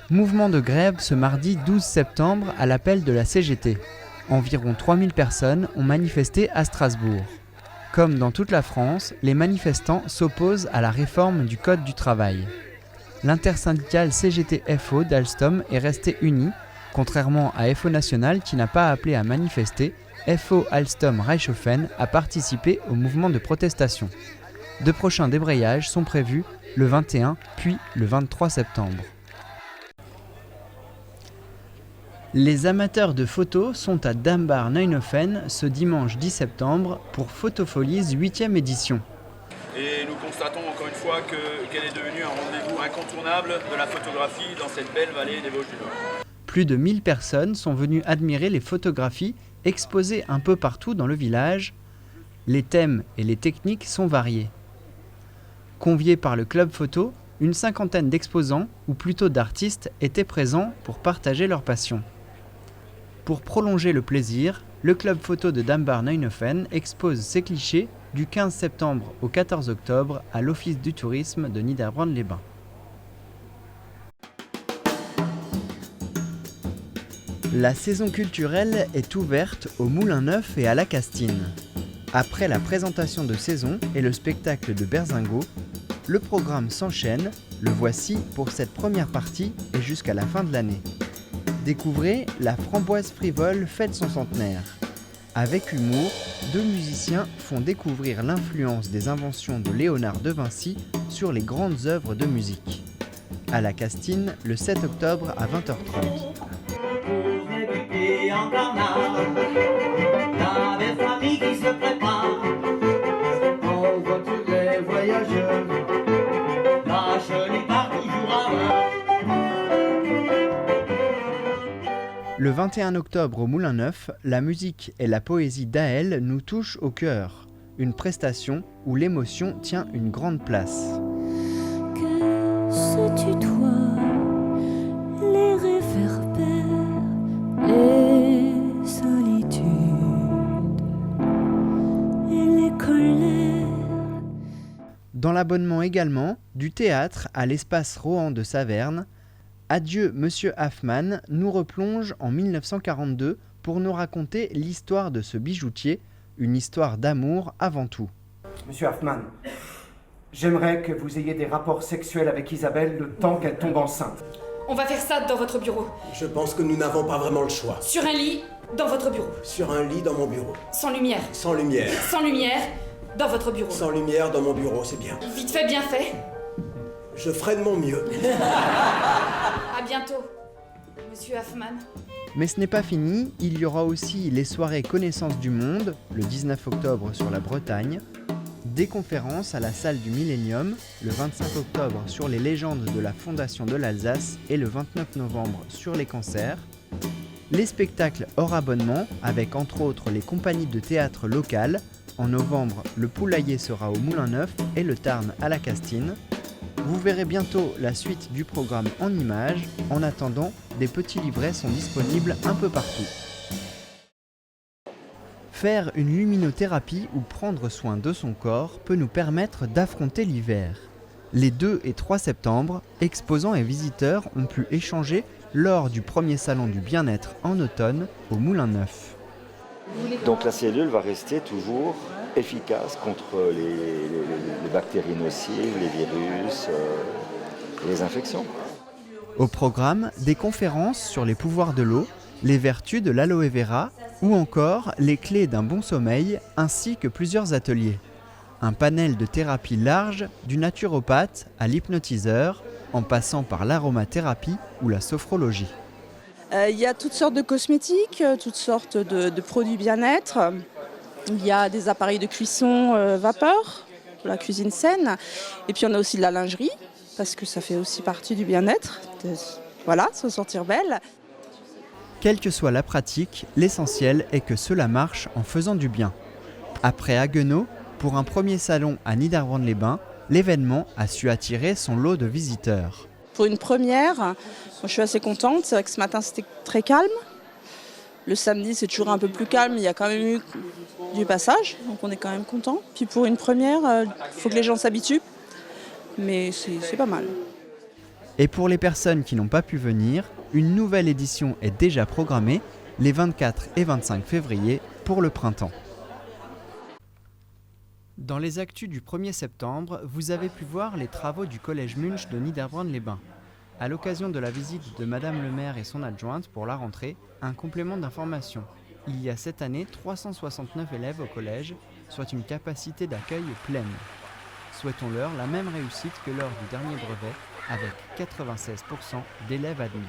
Mouvement de grève ce mardi 12 septembre à l'appel de la CGT. Environ 3000 personnes ont manifesté à Strasbourg. Comme dans toute la France, les manifestants s'opposent à la réforme du Code du travail. L'intersyndicale CGT-FO d'Alstom est restée unie, contrairement à FO National qui n'a pas appelé à manifester. FO Alstom Reichshofen a participé au mouvement de protestation. De prochains débrayages sont prévus le 21 puis le 23 septembre. Les amateurs de photos sont à Dambach-Neuenhofen ce dimanche 10 septembre pour Photofolies 8e édition. Et nous constatons encore une fois qu'elle est devenue un rendez-vous incontournable de la photographie dans cette belle vallée des Vosges du Nord. Plus de 1000 personnes sont venues admirer les photographies exposées un peu partout dans le village. Les thèmes et les techniques sont variés. Conviés par le club photo, une cinquantaine d'exposants, ou plutôt d'artistes, étaient présents pour partager leur passion. Pour prolonger le plaisir, le club photo de Dambach-Neuenhofen expose ses clichés du 15 septembre au 14 octobre à l'Office du tourisme de Niederbronn-les-Bains. La saison culturelle est ouverte au Moulin Neuf et à la Castine. Après la présentation de saison et le spectacle de Berzingot, le programme s'enchaîne, le voici pour cette première partie et jusqu'à la fin de l'année. Découvrez La Framboise Frivole fête son centenaire. Avec humour, deux musiciens font découvrir l'influence des inventions de Léonard de Vinci sur les grandes œuvres de musique. À la Castine, le 7 octobre à 20h30. Le 21 octobre au Moulin Neuf, la musique et la poésie d'Aël nous touchent au cœur. Une prestation où l'émotion tient une grande place. Que se tutoient les réverbères, les solitudes et les colères. Dans l'abonnement également, du théâtre à l'espace Rohan de Saverne, Adieu Monsieur Hoffmann nous replonge en 1942 pour nous raconter l'histoire de ce bijoutier, une histoire d'amour avant tout. Monsieur Hoffmann, j'aimerais que vous ayez des rapports sexuels avec Isabelle le temps qu'elle tombe enceinte. On va faire ça dans votre bureau. Je pense que nous n'avons pas vraiment le choix. Sur un lit, dans votre bureau. Sur un lit dans mon bureau. Sans lumière. Sans lumière. Sans lumière, dans votre bureau. Sans lumière dans mon bureau, c'est bien. Vite fait, bien fait. Je ferai de mon mieux. À bientôt, Monsieur Hoffmann. Mais ce n'est pas fini, il y aura aussi les soirées Connaissance du Monde, le 19 octobre sur la Bretagne, des conférences à la salle du Millennium, le 25 octobre sur les légendes de la Fondation de l'Alsace et le 29 novembre sur les cancers, les spectacles hors abonnement avec entre autres les compagnies de théâtre locales. En novembre, le Poulailler sera au Moulin Neuf et le Tarn à la Castine. Vous verrez bientôt la suite du programme en images. En attendant, des petits livrets sont disponibles un peu partout. Faire une luminothérapie ou prendre soin de son corps peut nous permettre d'affronter l'hiver. Les 2 et 3 septembre, exposants et visiteurs ont pu échanger lors du premier salon du bien-être en automne au Moulin Neuf. Donc la cellule va rester toujours efficace contre les bactéries nocives, les virus, les infections. Au programme, des conférences sur les pouvoirs de l'eau, les vertus de l'aloe vera ou encore les clés d'un bon sommeil ainsi que plusieurs ateliers. Un panel de thérapie large du naturopathe à l'hypnotiseur en passant par l'aromathérapie ou la sophrologie. Il y a toutes sortes de cosmétiques, toutes sortes de produits bien-être. Il y a des appareils de cuisson vapeur, pour la cuisine saine. Et puis on a aussi de la lingerie, parce que ça fait aussi partie du bien-être. Voilà, se sentir belle. Quelle que soit la pratique, l'essentiel est que cela marche en faisant du bien. Après Haguenau, pour un premier salon à Niederbronn-les-Bains, l'événement a su attirer son lot de visiteurs. Pour une première, moi, je suis assez contente. C'est vrai que ce matin, c'était très calme. Le samedi, c'est toujours un peu plus calme. Il y a quand même eu du passage, donc on est quand même content. Puis pour une première, il faut que les gens s'habituent. Mais c'est pas mal. Et pour les personnes qui n'ont pas pu venir, une nouvelle édition est déjà programmée les 24 et 25 février pour le printemps. Dans les actus du 1er septembre, vous avez pu voir les travaux du collège Munch de Niederbronn-les-Bains. À l'occasion de la visite de Madame le maire et son adjointe pour la rentrée, un complément d'information. Il y a cette année 369 élèves au collège, soit une capacité d'accueil pleine. Souhaitons-leur la même réussite que lors du dernier brevet, avec 96% d'élèves admis.